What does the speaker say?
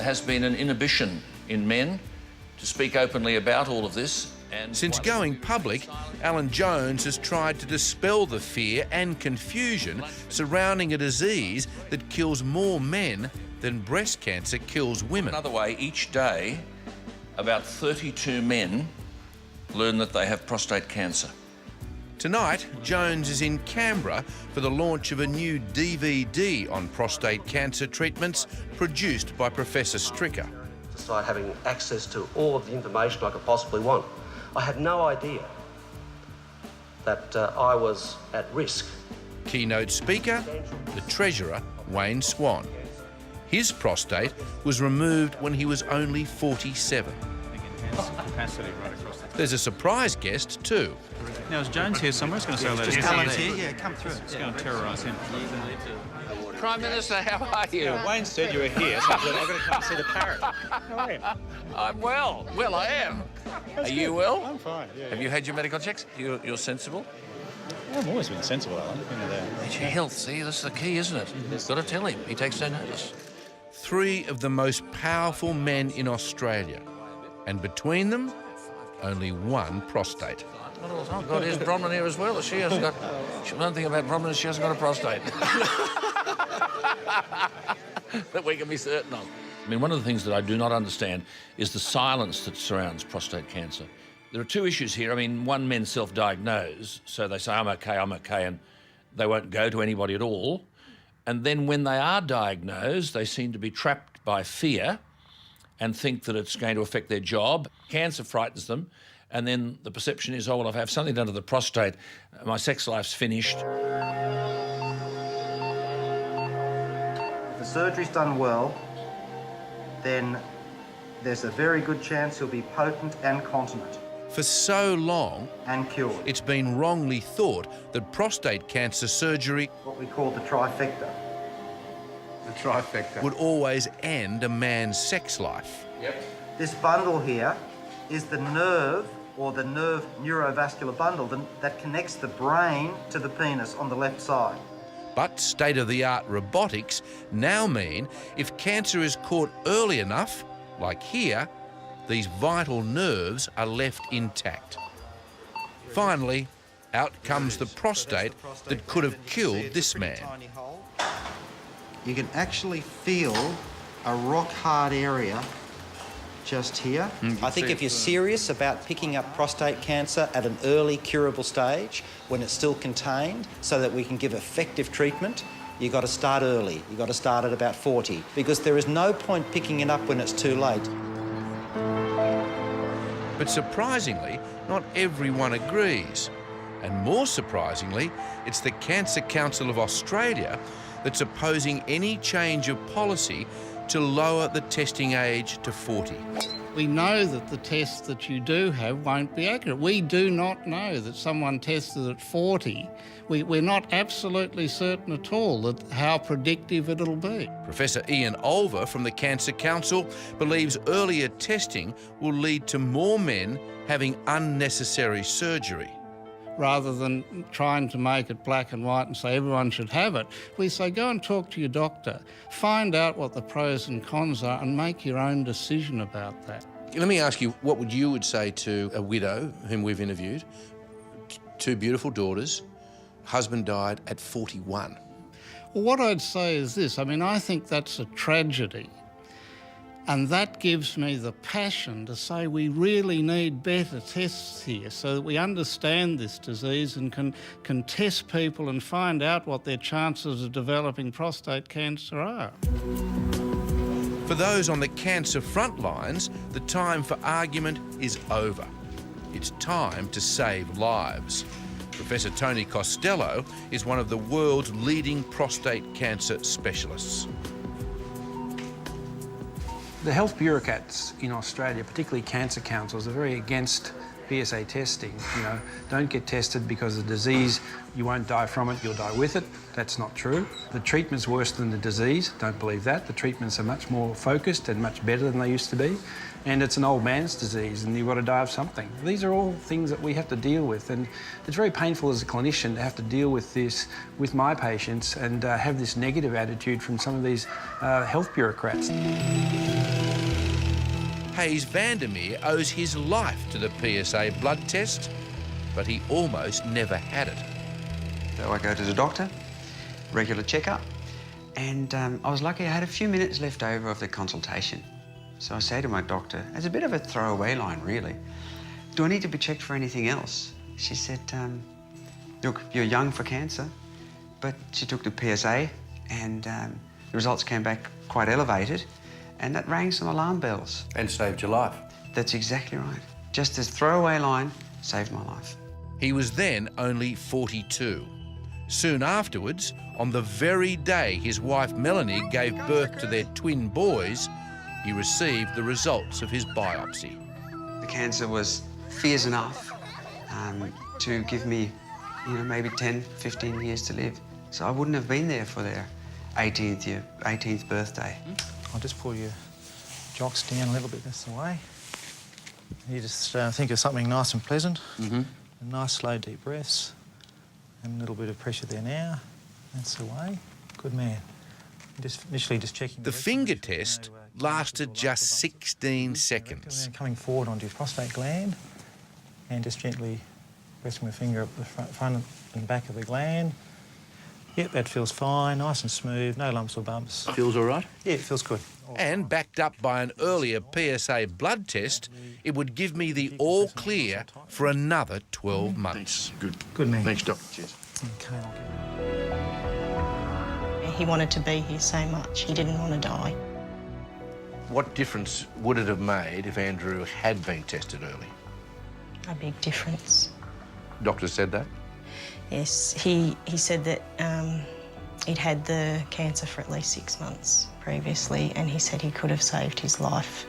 has been an inhibition in men to speak openly about all of this. And since going public, Alan Jones has tried to dispel the fear and confusion surrounding a disease that kills more men than breast cancer kills women. Another way, each day, about 32 men learn that they have prostate cancer. Tonight, Jones is in Canberra for the launch of a new DVD on prostate cancer treatments produced by Professor Stricker. Despite having access to all of the information I could possibly want, I had no idea that I was at risk. Keynote speaker, the Treasurer Wayne Swan. His prostate was removed when he was only 47. There's a surprise guest too. Now, is Jones here somewhere? I was going to say hello to Alan's here, yeah, come through. It's going to terrorise him. Prime Minister, how are you? Wayne said you were here, so I've got to come see the parrot. How are you? I'm well. Well, I am. Are you well? I'm fine, yeah. Have you had your medical checks? You're sensible? Well, I've always been sensible, Alan. It's your health, see? That's the key, isn't it? You've got to tell him. He takes no notice. 3 of the most powerful men in Australia. And between them, only 1 prostate. Oh, God, here's Bronwyn here as well. She hasn't got... One thing about Bronwyn is she hasn't got a prostate. That we can be certain of. I mean, one of the things that I do not understand is the silence that surrounds prostate cancer. There are 2 issues here. I mean, one, men self-diagnose, so they say, I'm okay, and they won't go to anybody at all. And then when they are diagnosed, they seem to be trapped by fear and think that it's going to affect their job. Cancer frightens them, and then the perception is, oh, well, if I have something done to the prostate, my sex life's finished. If the surgery's done well, then there's a very good chance he'll be potent and continent. For so long, and cured. It's been wrongly thought that prostate cancer surgery, what we call the trifecta. The trifecta. would always end a man's sex life. Yep. This bundle here is the nerve, or the nerve neurovascular bundle that connects the brain to the penis on the left side. But state-of-the-art robotics now mean if cancer is caught early enough, like here, these vital nerves are left intact. Finally, out comes the prostate that could have killed this man. You can actually feel a rock-hard area just here. I think if you're serious about picking up prostate cancer at an early curable stage, when it's still contained, so that we can give effective treatment, you've got to start early. You've got to start at about 40, because there is no point picking it up when it's too late. But surprisingly, not everyone agrees. And more surprisingly, it's the Cancer Council of Australia that's opposing any change of policy to lower the testing age to 40. We know that the tests that you do have won't be accurate. We do not know that someone tested at 40. We're not absolutely certain at all that how predictive it'll be. Professor Ian Olver from the Cancer Council believes earlier testing will lead to more men having unnecessary surgery. Rather than trying to make it black and white and say everyone should have it, we say go and talk to your doctor, find out what the pros and cons are and make your own decision about that. Let me ask you, what would you say to a widow whom we've interviewed, 2 beautiful daughters, husband died at 41? Well, what I'd say is this, I mean, I think that's a tragedy. And that gives me the passion to say we really need better tests here so that we understand this disease and can test people and find out what their chances of developing prostate cancer are. For those on the cancer front lines, the time for argument is over. It's time to save lives. Professor Tony Costello is one of the world's leading prostate cancer specialists. The health bureaucrats in Australia, particularly cancer councils, are very against PSA testing. You know, don't get tested because the disease, you won't die from it, you'll die with it. That's not true. The treatment's worse than the disease. Don't believe that. The treatments are much more focused and much better than they used to be. And it's an old man's disease and you've got to die of something. These are all things that we have to deal with, and it's very painful as a clinician to have to deal with this with my patients and have this negative attitude from some of these health bureaucrats. Hayes Vandermeer owes his life to the PSA blood test, but he almost never had it. So I go to the doctor, regular checkup, and I was lucky I had a few minutes left over of the consultation. So I say to my doctor, it's a bit of a throwaway line, really. Do I need to be checked for anything else? She said, look, you're young for cancer, but she took the PSA and the results came back quite elevated, and that rang some alarm bells. And saved your life. That's exactly right. Just this throwaway line saved my life. He was then only 42. Soon afterwards, on the very day his wife Melanie gave birth to their twin boys, he received the results of his biopsy. The cancer was fierce enough to give me, maybe 10, 15 years to live. So I wouldn't have been there for their 18th birthday. I'll just pull your jocks down a little bit, that's the way. You just think of something nice and pleasant. Mm-hmm. Nice, slow, deep breaths. And a little bit of pressure there now. That's the way. Good man. Initially just checking... The finger test lasted just 16 seconds. Coming forward onto your prostate gland and just gently pressing my finger up the front and back of the gland. Yep, that feels fine, nice and smooth, no lumps or bumps. Feels all right? Yeah, it feels good. And backed up by an earlier PSA blood test, it would give me the all clear for another 12 months. Good. Good man. Thanks, Doc. Cheers. Okay, He wanted to be here so much, he didn't want to die. What difference would it have made if Andrew had been tested early? A big difference. Doctor said that? Yes, he said that he'd had the cancer for at least 6 months previously, and he said he could have saved his life